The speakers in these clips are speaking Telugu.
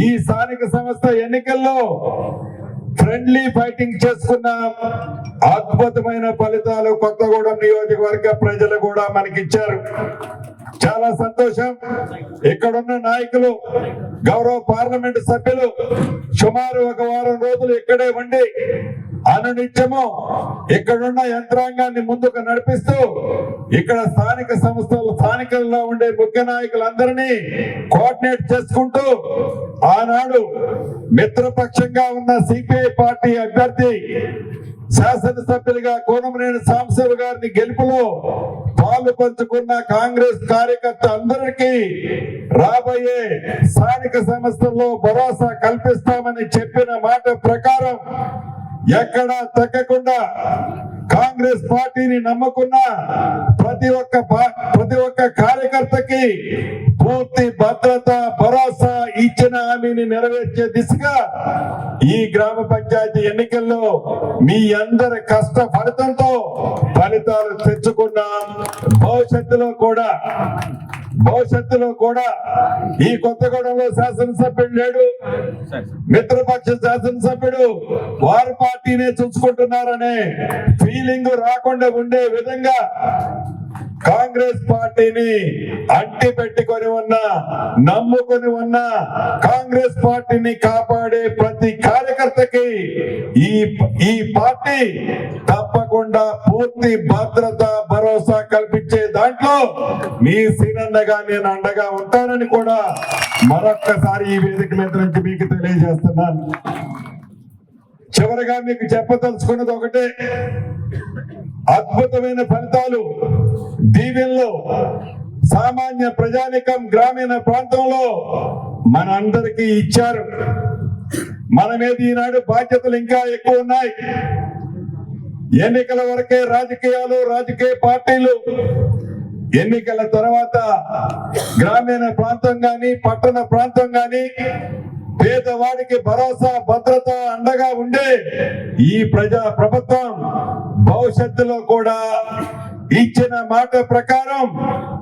ఈ స్థానిక సంస్థ ఎన్నికల్లో ఫ్రెండ్లీ ఫైటింగ్ చేసుకున్న అద్భుతమైన ఫలితాలు కొత్తగూడెం నియోజకవర్గ ప్రజలు కూడా మనకిచ్చారు. చాలా సంతోషం. ఇక్కడున్న నాయకులు, గౌరవ పార్లమెంటు సభ్యులు సుమారు ఒక వారం రోజులు ఇక్కడే ఉండి అనునిత్యము ఇక్కడున్న యంత్రాంగాన్ని ముందుకు నడిపిస్తూ ఇక్కడ స్థానిక సంస్థలు, స్థానికంలో ఉండే ముఖ్య నాయకులందరినీ కోఆర్డినేట్ చేసుకుంటూ ఆనాడు మిత్రపక్షంగా ఉన్న సిపిఐ పార్టీ అభ్యర్థి శాసనసభ్యులుగా కోనమనేని సాంబశివరావు గారిని గెలుపులో పాలు పంచుకున్న కాంగ్రెస్ కార్యకర్త అందరికీ రాబోయే స్థానిక సంస్థల్లో భరోసా కల్పిస్తామని చెప్పిన మాట ప్రకారం ఎక్కడా తగ్గకుండా కాంగ్రెస్ పార్టీని నమ్ముకున్న ప్రతి ఒక్క కార్యకర్తకి పూర్తి భద్రత, భరోసా ఇచ్చిన హామీని నెరవేర్చే దిశగా ఈ గ్రామ పంచాయతీ ఎన్నికల్లో మీ అందరి కష్ట ఫలితంతో ఫలితాలు తెచ్చుకున్నాం. భవిష్యత్తులో కూడా ఈ కొత్తగూడెంలో శాసనసభ్యుడు లేడు, మిత్రపక్ష శాసనసభ్యుడు వారి పార్టీనే చూసుకుంటున్నారనే ఫీలింగ్ రాకుండా ఉండే విధంగా కాంగ్రెస్ పార్టీని అంటి పెట్టుకొని ఉన్న, నమ్ముకొని ఉన్న కాంగ్రెస్ పార్టీని కాపాడే ప్రతి కార్యకర్తకి ఈ పార్టీ తప్పకుండా పూర్తి భద్రత, భరోసా కల్పించే దాంట్లో మీ సీనన్నగా నేను అండగా ఉంటానని కూడా మరొక్కసారి ఈ వేదిక మీద నుంచి మీకు తెలియజేస్తున్నాను. చివరిగా మీకు చెప్పదలుచుకున్నది ఒకటే, అద్భుతమైన ఫలితాలు, దీవెనలు సామాన్య ప్రజానికం గ్రామీణ ప్రాంతంలో మనందరికీ ఇచ్చారు. మన మీద ఈనాడు బాధ్యతలు ఇంకా ఎక్కువ ఉన్నాయి. ఎన్నికల వరకే రాజకీయాలు, రాజకీయ పార్టీలు, ఎన్నికల తర్వాత గ్రామీణ ప్రాంతం గాని, పట్టణ ప్రాంతం గాని పేదవాడికి భరోసా, భద్రత అండగా ఉండే ఈ ప్రభుత్వం భవిష్యత్తులో కూడా ఇచ్చిన మాట ప్రకారం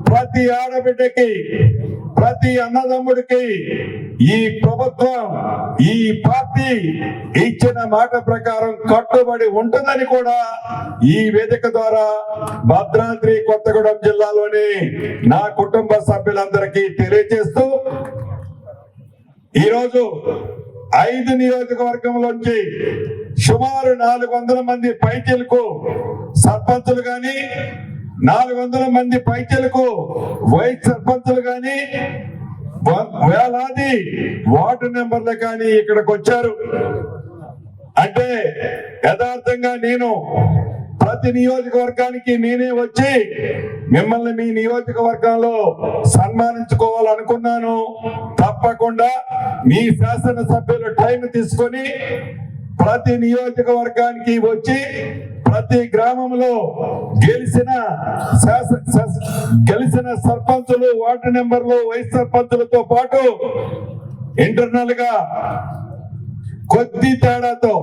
ప్రతి ఆడబిడ్డకి, ప్రతి అన్నదమ్ముడికి ఈ ప్రభుత్వం, ఈ పార్టీ ఇచ్చిన మాట ప్రకారం కట్టుబడి ఉంటుందని కూడా ఈ వేదిక ద్వారా భద్రాద్రి కొత్తగూడెం జిల్లాలోని నా కుటుంబ సభ్యులందరికీ తెలియజేస్తూ ఈరోజు 5 నియోజకవర్గంలోంచి సుమారు 400 మంది పైచలకు సర్పంచులు గాని, 400 మంది పైచలకు వైస్ సర్పంచులు గాని, వేలాది వార్డు మెంబర్లు కానీ ఇక్కడికి వచ్చారు. అంటే యథార్థంగా నేను ప్రతి నియోజకవర్గానికి నేనే వచ్చి మిమ్మల్ని మీ నియోజకవర్గంలో సన్మానించుకోవాలనుకున్నాను. తప్పకుండా మీ శాసనసభ్యులు టైం తీసుకొని ప్రతి నియోజకవర్గానికి వచ్చి ప్రతి గ్రామంలో గెలిచిన సర్పంచులు, వార్డు మెంబర్లు, వైస్ సర్పంచులతో పాటు ఇంటర్నల్ గా కొద్ది తేడాతో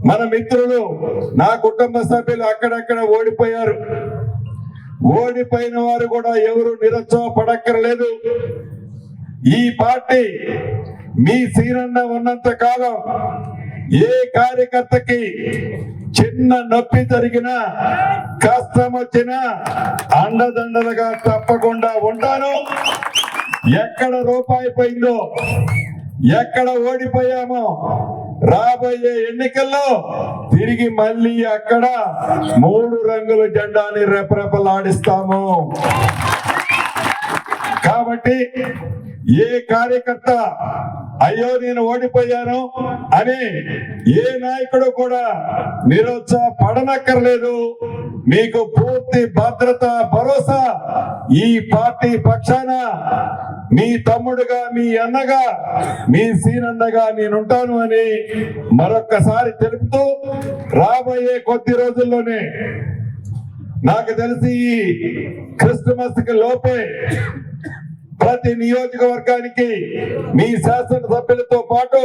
మన మిత్రులు, నా కుటుంబ సభ్యులు అక్కడక్కడ ఓడిపోయారు. ఓడిపోయిన వారు కూడా ఎవరు నిరుత్సాహపడక్కర్లేదు. ఈ పార్టీ మీ సీనన్న ఉన్నంత కాలం ఏ కార్యకర్తకి చిన్న నొప్పి జరిగినా, కష్టం వచ్చినా అండదండలుగా తప్పకుండా ఉంటాను. ఎక్కడ రూపాయి పోయిందో, ఎక్కడ ఓడిపోయామో రాబోయే ఎన్నికల్లో తిరిగి మళ్ళీ అక్కడ 3 రంగుల జెండాని రెపరెపలాడిస్తాము. కాబట్టి ఏ కార్యకర్త అయ్యో నేను ఓడిపోయాను అని ఏ నాయకుడు కూడా నిరుత్సాహపడనక్కర్లేదు. మీకు పూర్తి భద్రత, భరోసా ఈ పార్టీ పక్షాన మీ తమ్ముడుగా, మీ అన్నగా, మీ సీనన్నగా నేనుంటాను అని మరొక్కసారి తెలుపుతూ రాబోయే కొద్ది రోజుల్లోనే నాకు తెలిసి ఈ క్రిస్మస్ కి లోపే ప్రతి నియోజకవర్గానికి మీ శాసనసభ్యులతో పాటు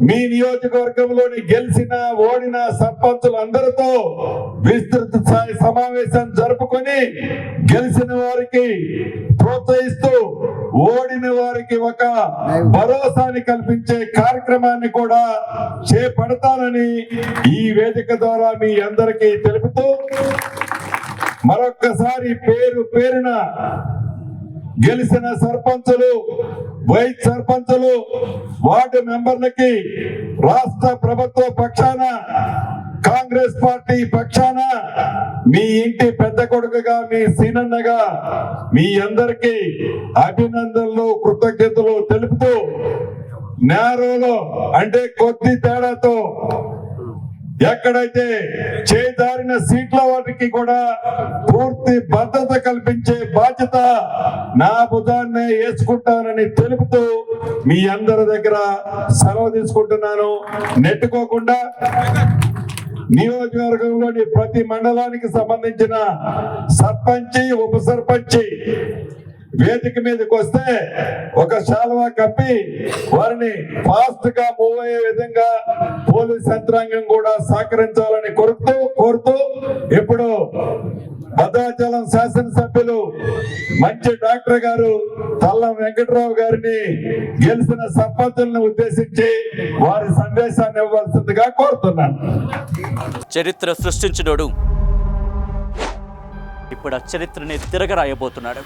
మీ నియోజకవర్గంలోని గెలిచిన ఓడిన సర్పంచులందరితో విస్తృత స్థాయి సమావేశం జరుపుకొని గెలిచిన వారికి ప్రోత్సహిస్తూ ఓడిన వారికి ఒక భరోసాని కల్పించే కార్యక్రమాన్ని కూడా చేపడతానని ఈ వేదిక ద్వారా మీ అందరికీ తెలుపుతూ మరొక్కసారి పేరు పేరున గెలిచిన సర్పంచులు, వైస్ సర్పంచులు, వార్డు మెంబర్లకి రాష్ట్ర ప్రభుత్వ పక్షాన, కాంగ్రెస్ పార్టీ పక్షాన, మీ ఇంటి పెద్ద కొడుకుగా, మీ సీనన్నగా మీ అందరికీ అభినందనలు, కృతజ్ఞతలు తెలుపుతూ నేరోలో అంటే కొద్ది తేడాతో ఎక్కడైతే చేదారిన సీట్ల వాటికి కూడా పూర్తి భద్రత కల్పించే బాధ్యత నా భుజాన్నే వేసుకుంటానని తెలుపుతూ మీ అందరి దగ్గర సెలవు తీసుకుంటున్నాను. నెట్టుకోకుండా నియోజకవర్గంలోని ప్రతి మండలానికి సంబంధించిన సర్పంచి, ఉప సర్పంచి వేదిక మీదకి వస్తే ఒక శాలువా కప్పి వారిని ఫాస్ట్ గా మూవ్ అయ్యే విధంగా పోలీస్ యంత్రాంగం కూడా సహకరించాలని కోరుతూ ఇప్పుడు భద్రాచలం శాసనసభ్యులు మంచి డాక్టర్ గారు తల్లం వెంకటరావు గారిని గెలిచిన సర్పంచులను ఉద్దేశించి వారి సందేశాన్ని ఇవ్వాల్సిందిగా కోరుతున్నాను. చరిత్ర సృష్టించినోడు ఇప్పుడు ఆ చరిత్రని తిరగరాయబోతున్నాడు.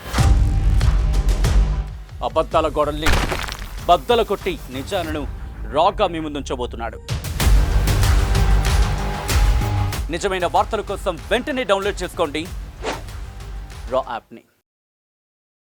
అబద్ధాల గోడల్ని బద్దలు కొట్టి నిజాలను రాగా మీ ముందుంచబోతున్నాడు. నిజమైన వార్తల కోసం వెంటనే డౌన్లోడ్ చేసుకోండి రా యాప్ని.